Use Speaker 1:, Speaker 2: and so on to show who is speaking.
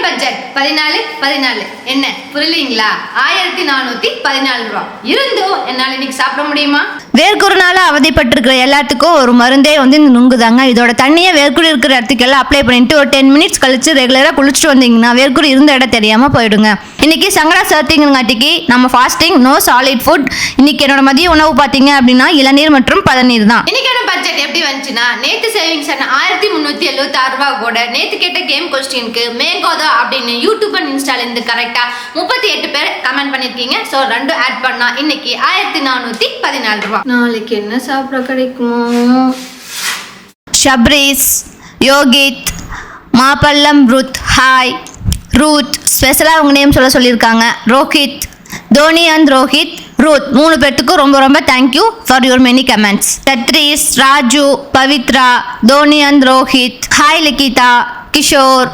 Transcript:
Speaker 1: Budget 14 என்ன புரியலீங்களா? 1414 ரூபா இருந்தும் என்னால இன்னைக்கு சாப்பிட முடியுமா?
Speaker 2: வேர்க்குருனால அவதிப்பட்டிருக்கிற எல்லாத்துக்கும் ஒரு மருந்தே வந்து இந்த நுங்குதாங்க. இதோட தண்ணியை வேர்க்குரு இருக்கிற இடத்துக்கெல்லாம் அப்ளை பண்ணிட்டு ஒரு 10 மினிட்ஸ் கழிச்சு ரெகுலராக குளிச்சுட்டு வந்தீங்கன்னா வேர்க்குரு இருந்த இடம் தெரியாம போயிடுங்க. இன்னைக்கு சங்கடா சதுர்த்திங்காட்டிக்கு நம்ம ஃபாஸ்டிங், நோ சாலிட் ஃபுட். இன்னைக்கு என்னோட மதிய உணவு பார்த்தீங்க அப்படின்னா இளநீர் மற்றும் பதநீர் தான்.
Speaker 1: இன்னைக்கான பட்ஜெட் எப்படி வந்துச்சுன்னா, நேத்து சேவிங்ஸ் 1376 ரூபா கூட நேத்து கேட்ட கேம் கொஸ்டினுக்கு மேங்கோதா அப்படின்னு யூடியூப் அண்ட் இன்ஸ்டால இருந்து கரெக்டா 38 பேர் கமெண்ட் பண்ணிருக்கீங்க. ஸோ ரெண்டும் ஆட் பண்ணா இன்னைக்கு 1414 ரூபா. நாளைக்கு என்ன சாப்பிட கிடைக்குமோ?
Speaker 2: ஷப்ரீஸ், யோகித், மாப்பல்லம், ரூத் ஸ்பெஷலாக அவங்க நேம் சொல்லியிருக்காங்க. ரோஹித், தோனி அண்ட் ரோஹித், ரூத் 3 பேர்த்துக்கும் ரொம்ப ரொம்ப thank you for your many comments. Sathrees, Raju, Pavithra, Dhoni and Rohit, hi Likitha, Kishore,